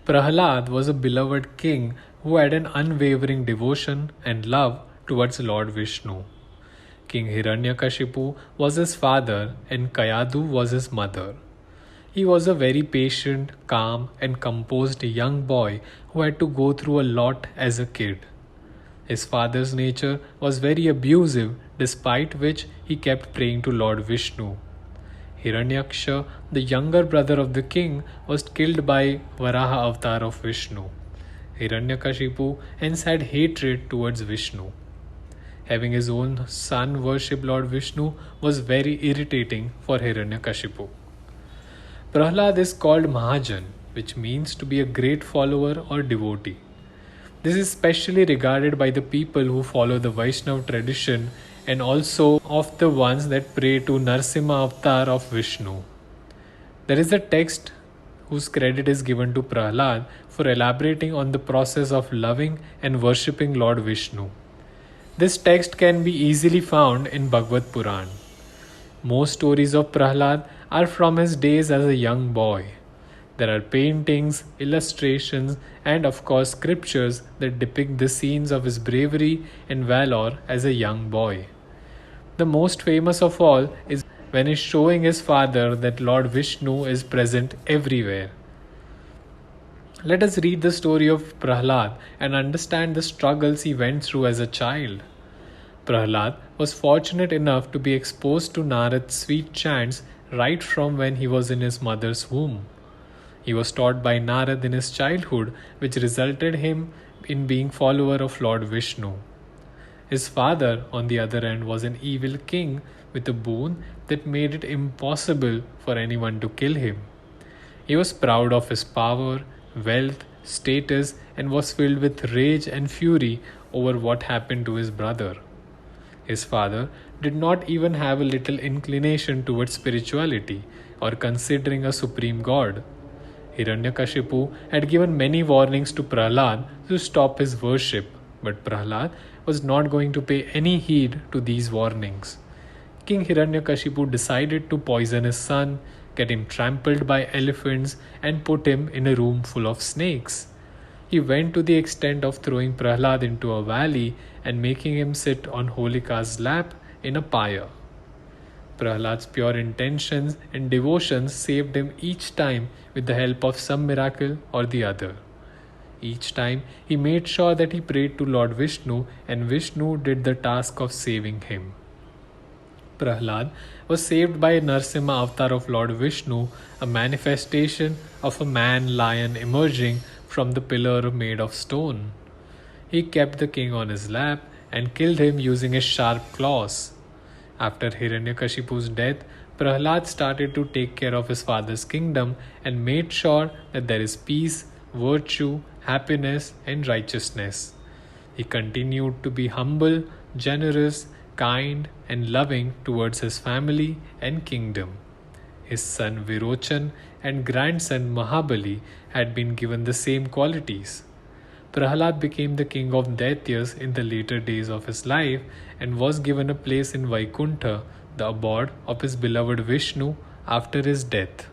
Prahlad was a beloved king who had an unwavering devotion and love towards Lord Vishnu. King Hiranyakashipu was his father and Kayadhu was his mother. He was a very patient, calm, and composed young boy who had to go through a lot as a kid. His father's nature was very abusive, despite which he kept praying to Lord Vishnu. Hiranyaksha, the younger brother of the king, was killed by Varaha avatar of Vishnu. Hiranyakashipu hence had hatred towards Vishnu. Having his own son worship Lord Vishnu was very irritating for Hiranyakashipu. Prahlad is called Mahajan, which means to be a great follower or devotee. This is specially regarded by the people who follow the Vaishnava tradition and also of the ones that pray to Narsimha avatar of Vishnu. There is a text whose credit is given to Prahlad for elaborating on the process of loving and worshipping Lord Vishnu. This text can be easily found in Bhagavad Puran. Most stories of Prahlad are from his days as a young boy. There are paintings, illustrations, and of course scriptures that depict the scenes of his bravery and valor as a young boy. The most famous of all is when he is showing his father that Lord Vishnu is present everywhere. Let us read the story of Prahlad and understand the struggles he went through as a child. Prahlad was fortunate enough to be exposed to Narad's sweet chants right from when he was in his mother's womb. He was taught by Narad in his childhood, which resulted him in being follower of Lord Vishnu. His father, on the other hand, was an evil king with a boon that made it impossible for anyone to kill him. He was proud of his power, wealth, status, and was filled with rage and fury over what happened to his brother. His father did not even have a little inclination towards spirituality or considering a supreme god. Hiranyakashipu had given many warnings to Prahlad to stop his worship, but Prahlad was not going to pay any heed to these warnings. King Hiranyakashipu decided to poison his son, get him trampled by elephants, and put him in a room full of snakes. He went to the extent of throwing Prahlad into a valley and making him sit on Holika's lap in a pyre. Prahlad's pure intentions and devotions saved him each time with the help of some miracle or the other. Each time he made sure that he prayed to Lord Vishnu and Vishnu did the task of saving him. Prahlad was saved by Narsimha avatar of Lord Vishnu, a manifestation of a man-lion emerging from the pillar made of stone. He kept the king on his lap and killed him using his sharp claws. After Hiranyakashipu's death, Prahlad started to take care of his father's kingdom and made sure that there is peace, virtue, happiness, and righteousness. He continued to be humble, generous, kind, and loving towards his family and kingdom. His son Virochan and grandson Mahabali had been given the same qualities. Prahlad became the king of Daityas in the later days of his life and was given a place in Vaikuntha, the abode of his beloved Vishnu, after his death.